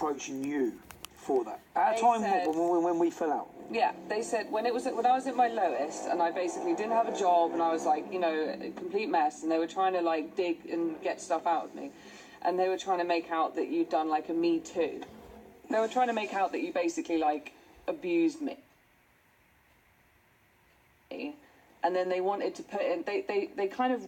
approaching you for that? At a time when we fell out? Yeah, they said when I was at my lowest and I basically didn't have a job and I was like, you know, a complete mess, and they were trying to like dig and get stuff out of me, and they were trying to make out that you'd done like a Me Too. They were trying to make out that you basically like abused me. And then they wanted to put in, they kind of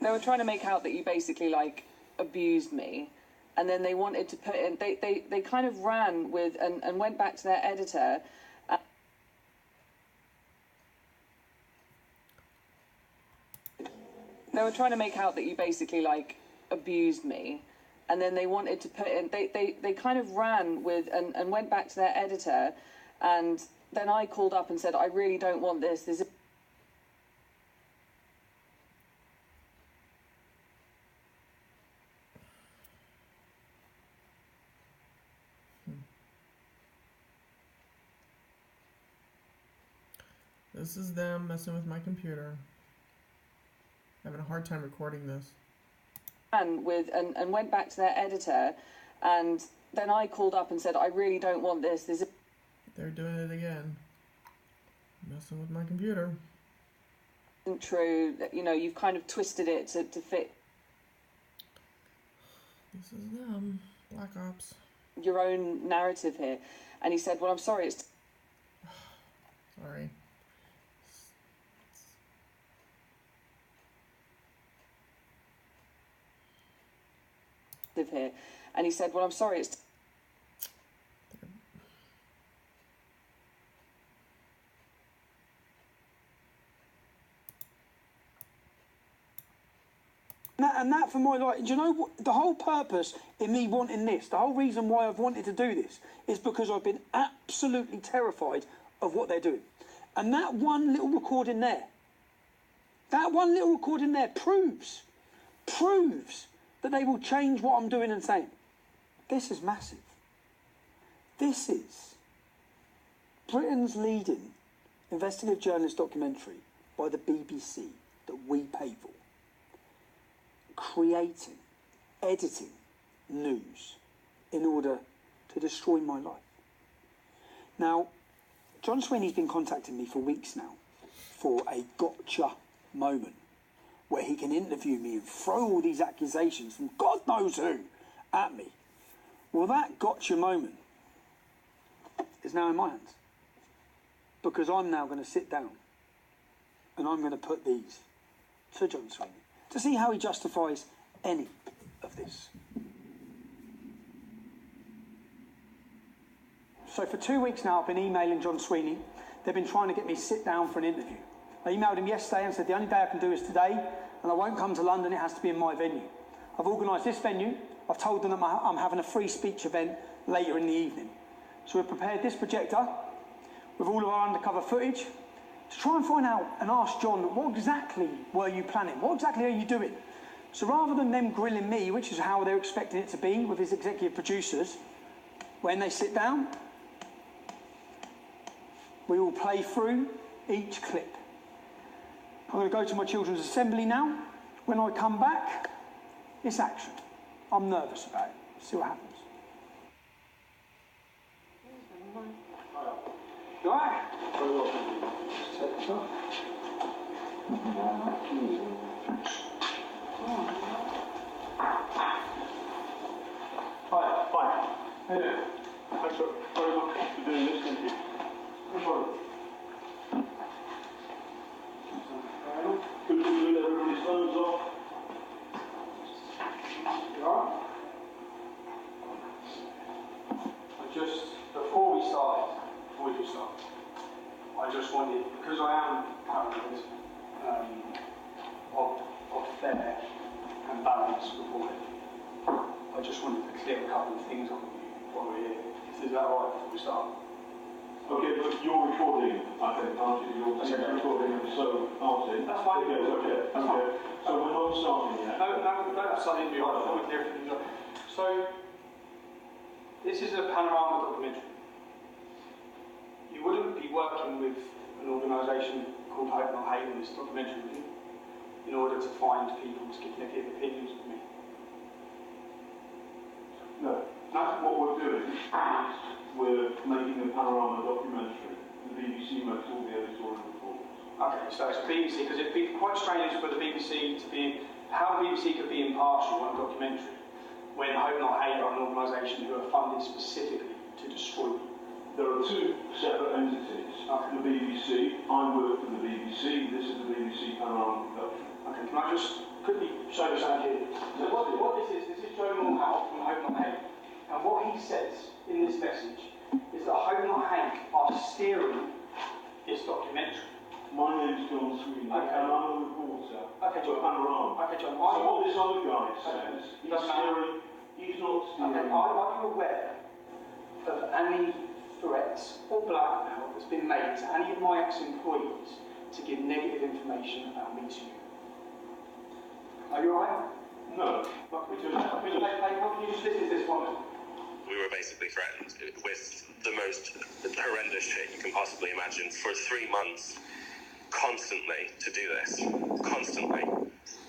they were trying to make out that you basically like abused me, and then they wanted to put in, they kind of ran with and went back to their editor. They were trying to make out that you basically like abused me, and then they wanted to put in, they kind of ran with and went back to their editor, and then I called up and said, I really don't want this. There's a This is them messing with my computer. Having a hard time recording this. And went back to their editor, and then I called up and said, I really don't want this. They're doing it again. Messing with my computer. Isn't true. You know, you've kind of twisted it to fit. This is them. Black Ops. Your own narrative here. And he said, well, I'm sorry, it's... Sorry. Here. And he said, well, I'm sorry, it's... And that for my life, do you know what? The whole purpose in me wanting this, the whole reason why I've wanted to do this, is because I've been absolutely terrified of what they're doing. And that one little recording there, proves that they will change what I'm doing and saying. This is massive. This is Britain's leading investigative journalist documentary by the BBC that we pay for, creating, editing news in order to destroy my life. Now, John Sweeney's been contacting me for weeks now for a gotcha moment where he can interview me and throw all these accusations from God knows who at me. Well, that gotcha moment is now in my hands, because I'm now going to sit down and I'm going to put these to John Sweeney to see how he justifies any of this. So for 2 weeks now, I've been emailing John Sweeney. They've been trying to get me to sit down for an interview. I emailed him yesterday and said the only day I can do is today, and I won't come to London, it has to be in my venue. I've organised this venue. I've told them that I'm having a free speech event later in the evening. So we've prepared this projector with all of our undercover footage to try and find out and ask John, what exactly were you planning? What exactly are you doing? So rather than them grilling me, which is how they're expecting it to be with his executive producers, when they sit down, we will play through each clip. I'm going to go to my children's assembly now. When I come back, it's action. I'm nervous about it. See what happens. You all right? Very well, thank you. Just take this off. Hi, bye. How you doing? Thanks very much for doing this, thank you. No problem. Good to let everybody's phones off. You all right? Before we start, I just wanted, because I am paranoid of fair and balanced reporting, couple of things on while we're here. Is that right before we start? Okay, but you're recording, I think, aren't you? You're recording, so, aren't you? That's fine. Okay. So we're not starting yet? No, that's something we are. So, this is a panorama documentary. You wouldn't be working with an organisation called Hope Not Hate on this documentary, would you? In order to find people to give negative opinions of me. No. What we're doing is we're making a panorama documentary. The BBC makes all the editorial reports. Okay, so it's BBC, because it'd be quite strange for the BBC to be, how the BBC could be impartial on a documentary when Hope Not Hate are an organisation who are funded specifically to destroy you. There are two separate entities. Okay. The BBC, I work for the BBC, this is the BBC panorama production. Okay, can I just quickly show you something here? So what this is Joe Moorhouse from Hope Not Hate. And what he says in this message is that Hope Not Hate are steering this documentary. My name's John Sweeney, okay. And I'm a reporter for Panorama. Okay, John. So what this other guy says, he's not steering. Okay, are you aware of any threats or blackmail that's been made to any of my ex-employees to give negative information about me to you? Are you alright? No. Can you just listen to this one? We were basically threatened with the most horrendous shit you can possibly imagine for 3 months, constantly to do this. Constantly.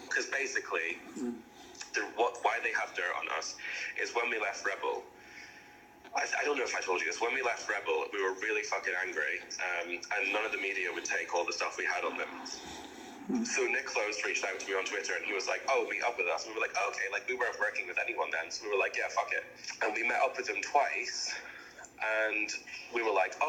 Because basically, why they have dirt on us is when we left Rebel, I don't know if I told you this, when we left Rebel, we were really fucking angry, and none of the media would take all the stuff we had on them. So Nick Close reached out to me on Twitter and he was like, oh, meet up with us. And we were like, oh, okay, like we weren't working with anyone then. So we were like, yeah, fuck it. And we met up with them twice and we were like,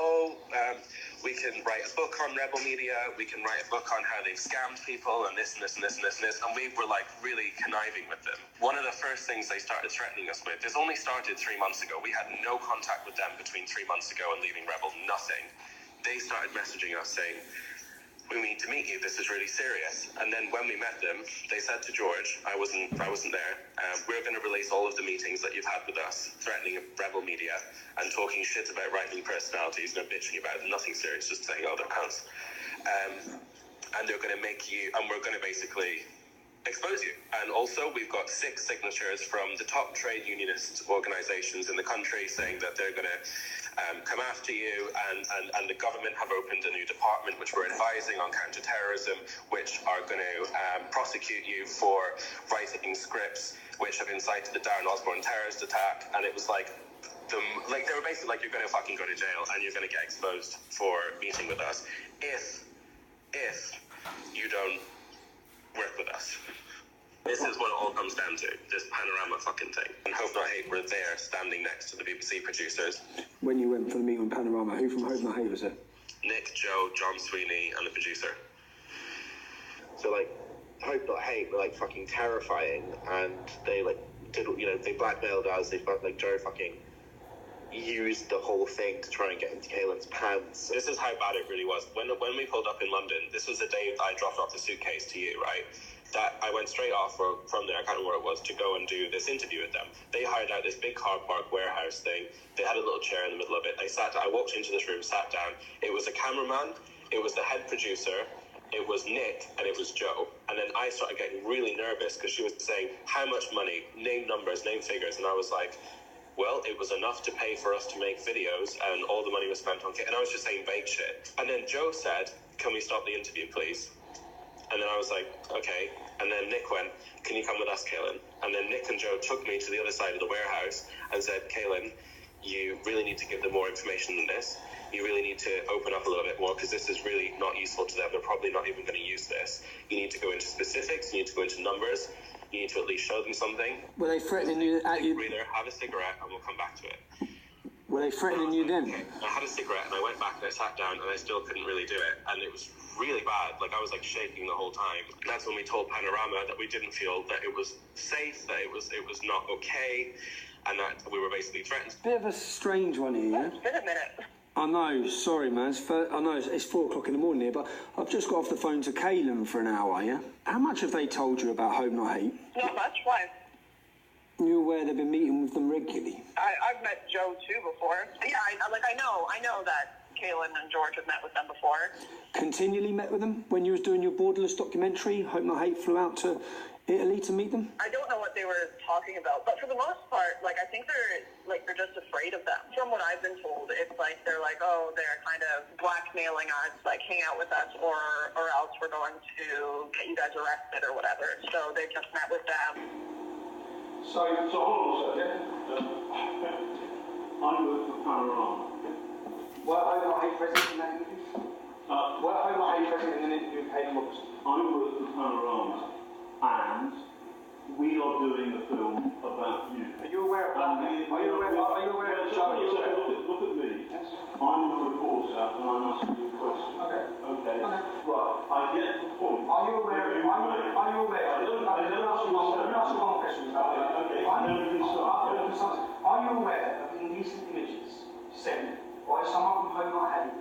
we can write a book on Rebel Media. We can write a book on how they've scammed people and this and this and this and this and this. And we were like really conniving with them. One of the first things they started threatening us with, this only started 3 months ago. We had no contact with them between 3 months ago and leaving Rebel, nothing. They started messaging us saying, we need to meet you, this is really serious. And then when we met them, they said to George, I wasn't there, we're going to release all of the meetings that you've had with us, threatening Rebel Media and talking shit about right-wing personalities, no bitching about it, nothing serious, just saying, oh, they're cunts. And they're going to make you, and we're going to basically expose you. And also, we've got 6 signatures from the top trade unionist organizations in the country saying that they're going to come after you, and the government have opened a new department which we're advising on counter-terrorism, which are going to prosecute you for writing scripts which have incited the Darren Osborne terrorist attack. And it was like, they were basically like, you're going to fucking go to jail and you're going to get exposed for meeting with us if you don't work with us. This is what it all comes down to, this panorama fucking thing. And Hope Not Hate were there, standing next to the BBC producers. When you went for the meeting on Panorama, who from Hope Not Hate was it? Nick, Joe, John Sweeney, and the producer. So, like, Hope Not Hate were, like, fucking terrifying, and they, like, did, you know, they blackmailed us, they, like, Joe fucking used the whole thing to try and get into Caelan's pants. This is how bad it really was. When we pulled up in London, this was the day I dropped off the suitcase to you, right? That I went straight off from there, I can't remember where it was, to go and do this interview with them. They hired out this big car park warehouse thing. They had a little chair in the middle of it. I walked into this room, sat down. It was a cameraman, it was the head producer, it was Nick, and it was Joe. And then I started getting really nervous because she was saying, how much money, name numbers, name figures. And I was like, well, it was enough to pay for us to make videos, and all the money was spent on and I was just saying vague shit. And then Joe said, can we stop the interview, please? And then I was like, okay. And then Nick went, can you come with us, Caelan? And then Nick and Joe took me to the other side of the warehouse and said, Caelan, you really need to give them more information than this. You really need to open up a little bit more because this is really not useful to them. They're probably not even going to use this. You need to go into specifics. You need to go into numbers. You need to at least show them something. Were they threatening you at you? Breather, have a cigarette and we'll come back to it. Were they threatening you then? Okay. I had a cigarette and I went back and I sat down and I still couldn't really do it. And it was really bad. Like, I was like shaking the whole time. And that's when we told Panorama that we didn't feel that it was safe, that it was not okay, and that we were basically threatened. Bit of a strange one here, yeah? It's been a minute. I know, sorry man, I know it's 4 o'clock in the morning here, but I've just got off the phone to Caelan for an hour, yeah? How much have they told you about Hope Not Hate? Not much, why? You're aware they've been meeting with them regularly? I've met Joe too before. Yeah, I know that Kaylin and George have met with them before. Continually met with them when you was doing your Borderless documentary? Hope Not Hate flew out to Italy to meet them? I don't know what they were talking about, but for the most part, like, I think they're just afraid of them. From what I've been told, it's like they're like, oh, they're kind of blackmailing us, like, hang out with us, or else we're going to get you guys arrested or whatever. So they've just met with them. So hold on a second. I work for Panorama. Well, Hope Not Hate present in that interview? Well, Hope Not Hate present in an interview with Hayden Robertson? I work for Panorama, and we are doing a film about you. Are you aware of that? Are you aware of Joe? Look at me. Yes. I'm the reporter, and I'm asking you a question. Okay. Okay. Right. I get the point. Are you aware? Let me ask you one question. Okay. Are you aware of indecent images sent by someone from Hope Not Hate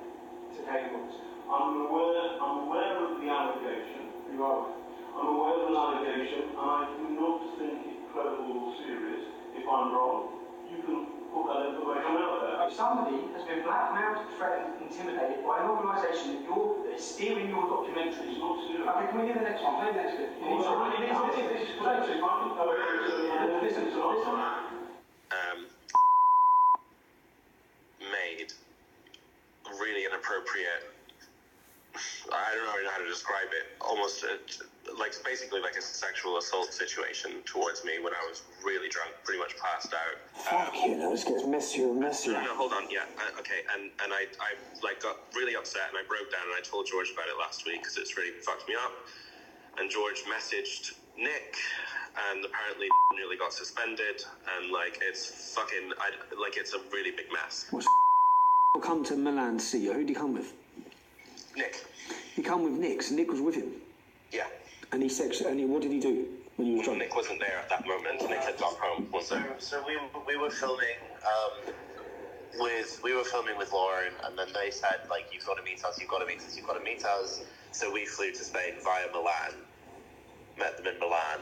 to Hayden Robertson? I'm aware of the allegation. You are. I'm aware of an allegation, and I do not think it credible or serious. If I'm wrong, you can put that information out there. If somebody has been blackmailed, threatened, intimidated by an organisation that is steering your documentary. It's not serious. Okay, can we do the next one? Play the next bit. Listen. Made really inappropriate. I don't know how to describe it. Almost basically like a sexual assault situation towards me when I was really drunk, pretty much passed out. Fuck you, this gets messier and messier. No, hold on. Yeah, okay. And I got really upset and I broke down and I told George about it last week because it's really fucked me up. And George messaged Nick, and apparently nearly got suspended. And it's fucking it's a really big mess. I'll come to Milan to see you. Who'd he come with? Nick. He come with Nick, so Nick was with him. Yeah. And what did he do when you was drunk? Nick wasn't there at that moment. Nick had gone home. So we were filming with Lauren, and then they said you've got to meet us. So we flew to Spain via Milan. Met them in Milan.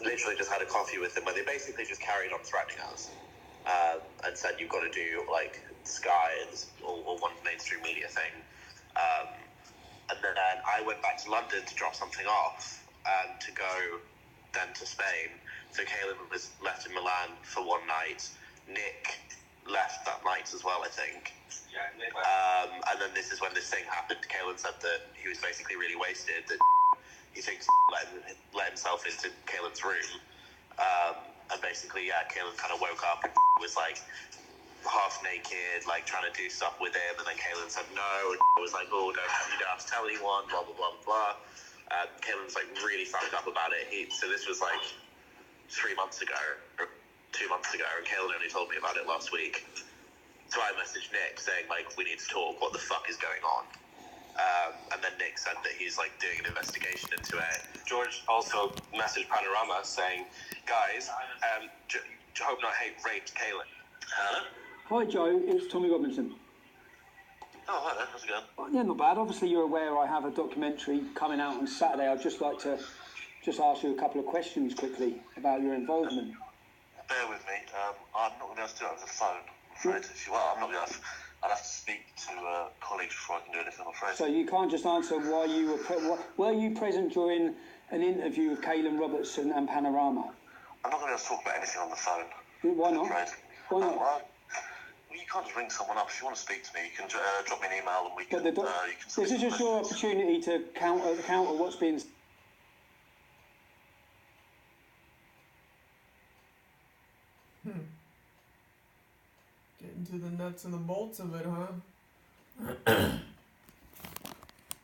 Literally just had a coffee with them, where they basically just carried on threatening us and said you've got to do Sky or one mainstream media thing. And then I went back to London to drop something off and to go then to Spain. So Kaylin was left in Milan for one night. Nick left that night as well, I think. Yeah, Nick left. And then this is when this thing happened. Kaylin said that he was basically really wasted, that he thinks let himself into Kaylin's room. And basically, Kaylin kind of woke up and was half naked, trying to do stuff with him, and then Kaylin said no, and was oh, you don't have to tell anyone, blah blah blah blah. Kaylin's really fucked up about it. So this was 3 months ago or 2 months ago, and Kaylin only told me about it last week. So I messaged Nick saying we need to talk. What the fuck is going on? And then Nick said that he's doing an investigation into it. George also messaged Panorama saying, guys, Hope Not Hate raped Kaylin. Hello? Hi Joe, it's Tommy Robinson. Oh, hi there, how's it going? Yeah, not bad. Obviously you're aware I have a documentary coming out on Saturday. I'd just like to ask you a couple of questions quickly about your involvement. Bear with me, I'm not going to be able to do it over the phone, I'm afraid. I'm not going to I'd have to speak to colleagues before I can do anything, I'm afraid. So you can't just answer why you were you present during an interview with Kaylin Robertson and Panorama? I'm not going to be able to talk about anything on the phone. Why not? Why not? Well, you can't just ring someone up. If you want to speak to me, you can drop me an email and we can... This is just your opportunity to counter what's being... Getting to the nuts and the bolts of it, huh?